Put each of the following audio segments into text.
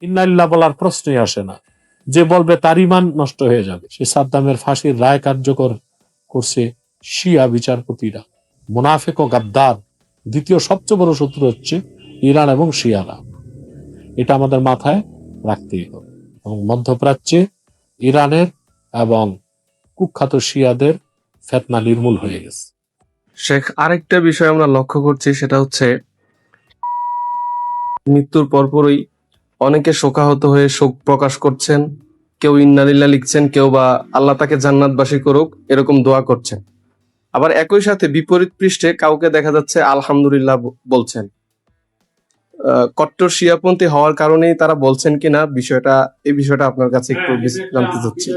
ইন্নালিল্লাহ বলার প্রশ্নই আসে না। যে বলবে তার ইমান নষ্ট হয়ে যাবে। সে সাদ্দামের ফাঁসির রায় কার্যকর করছে শিয়া বিচারপতিরা। মুনাফিক ও গাদ্দার দ্বিতীয় সবচেয়ে বড় শত্রু হচ্ছে ইরান এবং শিয়ারা। এটা আমাদের মাথায় রাখতেই হবে। এবং মধ্যপ্রাচ্যে ইরানের এবং কুখ্যাত শিয়াদের ফেতনা নির্মূল হয়ে গেছে। শেখ, আরেকটা বিষয় আমরা লক্ষ্য করছি, সেটা হচ্ছে মৃত্যুর পরপরই অনেকে শোকাহত হয়ে শোক প্রকাশ করছেন। কেউ ইন্নালিল্লাহ লিখছেন, কেউ বা আল্লাহ তাকে জান্নাতবাসী করুক এরকম দোয়া করছেন। আবার একই সাথে বিপরীত পৃষ্ঠে কাউকে দেখা যাচ্ছে আলহামদুলিল্লাহ বলছেন। কট্টর শিয়াপন্থী হওয়ার কারণেই তারা বলছেন কিনা এই বিষয়টা আপনার কাছে একটু জানতে চাচ্ছি।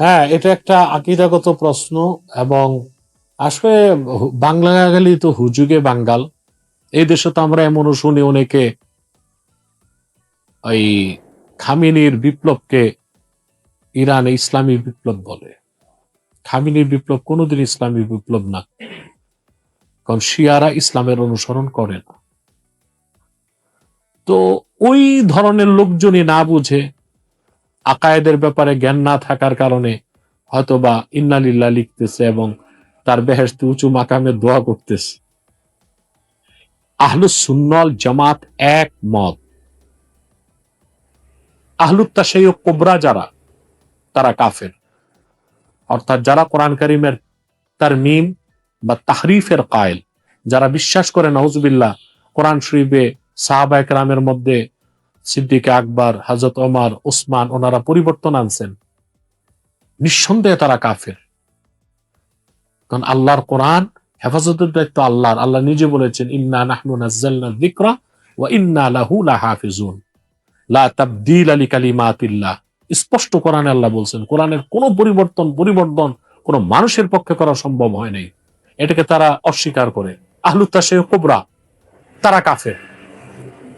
হ্যাঁ, এটা একটা আকীদাগত প্রশ্ন। এবং আসলে বাংলা গেলে তো হুজুগে বাঙ্গাল। এই দেশে তো আমরা এমনও শুনি অনেকে ওই খামেনির বিপ্লবকে ইরানে ইসলামী বিপ্লব বলে। খামেনির বিপ্লব কোনোদিন ইসলামী বিপ্লব না, কারণ শিয়ারা ইসলামের অনুসরণ করে না। তো ওই ধরনের লোকজনই না বুঝে, আকায়েদের ব্যাপারে জ্ঞান না থাকার কারণে হয়তোবা ইন্নালিল্লাহ লিখতেছে এবং তার বেহেশতে উঁচু মাকামে দোয়া করতেছে। আহলুস সুন্নাল জামাত এক মত, আহলুত তাশাইয়ুক কুবরা যারা, তারা কাফের। অর্থাৎ যারা কোরআন কারীমের তারমিম বা তাহরিফের কায়েল, যারা বিশ্বাস করে নাউজুবিল্লাহ কোরআন শরীফে সাহাবায়ে কেরামের মধ্যে সিদ্দিক আকবর, হযরত ওমর, উসমান ওনারা পরিবর্তন আনছেন, নিঃসন্দেহে তারা কাফের। কারণ আল্লাহর কোরআন হেফাজতের দায়িত্ব আল্লাহর। আল্লাহ নিজে বলেছেন, ইন্না নাহনু নাযালনা যিকরা ওয়া ইন্না লাহু লাহাফিজুন লা তাবদীলা লিকালিমাতিল্লাহ। স্পষ্ট কোরআনে আল্লাহ বলছেন, কোরআনের কোনো পরিবর্তন কোনো মানুষের পক্ষে করা সম্ভব হয় নাই। এটাকে তারা অস্বীকার করে। আহলুত তাশাইয়ুক কুবরা তারা কাফের।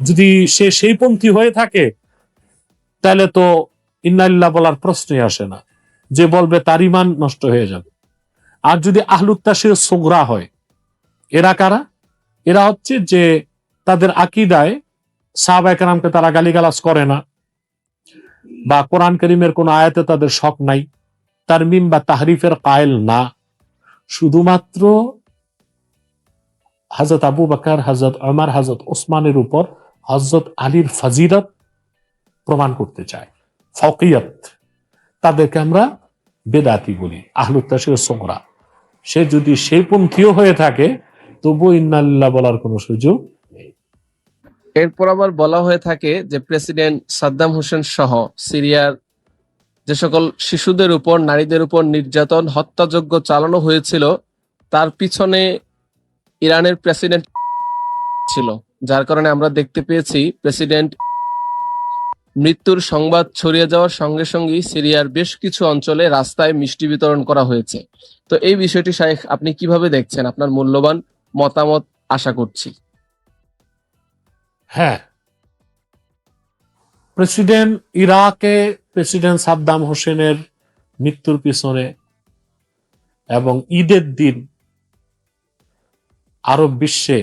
যদি সে সেই পন্থী হয়ে থাকে তাহলে তো ইন্নালিল্লাহ বলার প্রশ্নই আসে না। যে বলবে তার ইমান নষ্ট হয়ে যাবে। আর যদি আহলুত তাশাইয়ুক সুগরা হয়, এরা কারা? এরা হচ্ছে যে তাদের আকীদায় সাহাবায়ে কেরামকে তারা গালিগালাজ করে না, বা কোরআন কারীমের কোন আয়াতে তাদের শক নাই, তারমিম বা তাহরিফের কায়েল না। শুধুমাত্র হযরত আবু বকর, হযরত ওমর, হযরত ওসমানের উপর হযরত আলীর ফজিলত প্রমাণ করতে চায়, ফাওকিয়ত। তাদেরকে আমরা বেদাতি বলি, আহলুত তাশাইয়ুক সুগরা। সে যদি সেই পন্থীও হয়ে থাকে তবু ইন্নালিল্লাহ বলার কোনো সুযোগ নেই। এরপর আবার বলা হয়ে থাকে যে প্রেসিডেন্ট সাদ্দাম হোসেন সহ সিরিয়ার যে সকল শিশুদের উপর, নারীদের উপর নির্যাতন, হত্যাযজ্ঞ চালানো হয়েছিল, তার পিছনে ইরানের প্রেসিডেন্ট ছিল। যার কারণে আমরা দেখতে পেয়েছি প্রেসিডেন্ট মৃত্যুর সংবাদ ছড়িয়ে যাওয়ার সঙ্গে সঙ্গেই সিরিয়ার বেশ কিছু অঞ্চলে রাস্তায় মিষ্টি বিতরণ করা হয়েছে। তো এই বিষয়টি শাইখ আপনি কিভাবে দেখছেন? আপনার মূল্যবান মতামত আশা করছি। হ্যাঁ, প্রেসিডেন্ট সাদ্দাম হোসেনের মৃত্যুর পিছনে এবং ঈদের দিন আরব বিশ্বে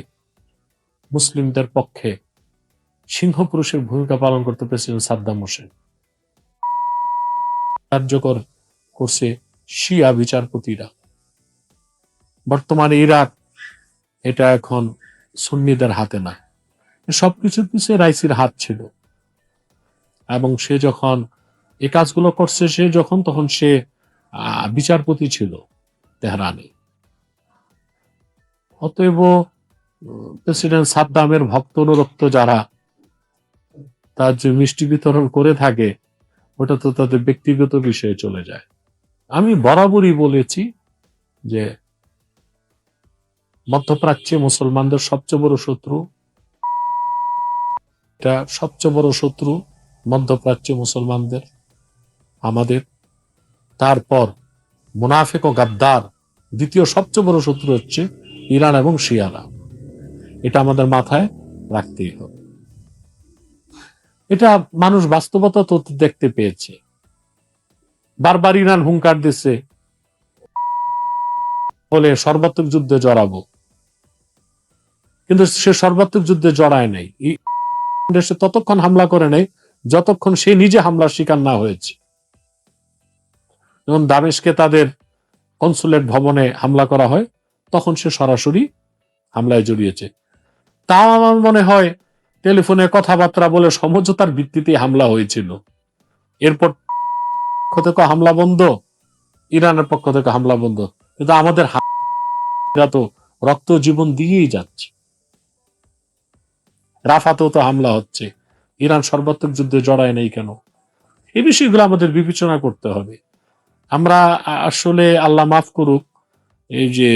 মুসলিমদের পক্ষে সিংহপুরুষের ভূমিকা পালন করতে প্রেসিডেন্ট সাদ্দাম হোসেন কার্যকর করছে শিয়া বিচারপতিরা। বর্তমানে ইরাক এটা এখন সুন্নিদের হাতে না। সবকিছুর পিছনে রাইসির হাত ছিল। এবং সে যখন এই কাজগুলো করছে, তখন সে বিচারপতি ছিল তেহরানে। অতএব প্রেসিডেন্ট সাদ্দামের ভক্ত অনুরক্ত যারা তার যে মিষ্টি বিতরণ করে থাকে, ওটা তো তাদের ব্যক্তিগত বিষয়ে চলে যায়। আমি বরাবরই বলেছি যে মধ্যপ্রাচ্যে মুসলমানদের সবচেয়ে বড় শত্রু, এটা সবচেয়ে বড় শত্রু মধ্যপ্রাচ্যে মুসলমানদের আমাদের। তারপর মুনাফিক ও গাদ্দার দ্বিতীয় সবচেয়ে বড় শত্রু হচ্ছে ইরান এবং শিয়ারা। এটা আমাদের মাথায় রাখতেই হবে। এটা মানুষ বাস্তবতা তো দেখতে পেয়েছে। বারবার ইরান হুঙ্কার দিচ্ছে বলে সর্বাত্মক যুদ্ধে জড়াবো, কিন্তু সে সর্বাত্মক যুদ্ধে জড়ায় নাই। দেশে ততক্ষণ হামলা করে নাই যতক্ষণ সে নিজে হামলার শিকার না হয়েছে। যখন দামেস্কে তাদের কনসুলেট ভবনে হামলা করা হয়, তখন সে সরাসরি হামলায় জড়িয়েছে। তাও আমার মনে হয় টেলিফোনে কথাবার্তা বলে সমঝোতার ভিত্তিতে হামলা হয়েছিল। এরপর পক্ষ থেকে হামলা বন্ধ, ইরানের পক্ষ থেকে হামলা বন্ধ, কিন্তু আমাদের তো রক্ত জীবন দিয়েই যাচ্ছে। রাফাতেও তো হামলা হচ্ছে, ইরান সর্বাত্মক যুদ্ধে জড়ায় নেই কেন? এই বিষয়গুলো আমাদের বিবেচনা করতে হবে। আমরা আসলে আল্লাহ মাফ করুক, এই যে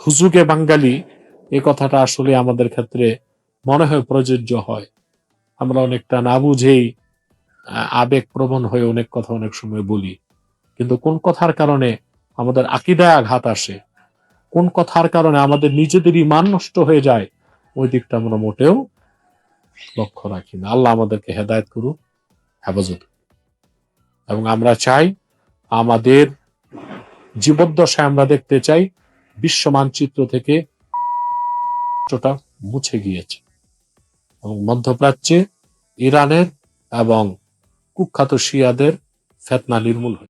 হুজুগে বাঙালি, এই কথাটা আসলে আমাদের ক্ষেত্রে মনে হয় প্রযোজ্য হয়। আমরা অনেকটা না বুঝেই আবেগ প্রবণ হয়ে অনেক কথা অনেক সময় বলি, কিন্তু কোন কথার কারণে আমাদের আকীদায় আঘাত আসে, কোন কথার কারণে আমাদের নিজেদেরই মান নষ্ট হয়ে যায়, ওই দিকটা আমরা মোটেও লক্ষ্য রাখি না। আল্লাহ আমাদেরকে হেদায়েত করুক, হেফাজত করুক। এবং আমরা চাই আমাদের জীবদ্দশায় আমরা দেখতে চাই বিশ্ব মানচিত্র থেকে মুছে গিয়েছে এবং মধ্যপ্রাচ্যে ইরানের এবং কুখ্যাত শিয়াদের ফেতনা নির্মূল হয়েছে।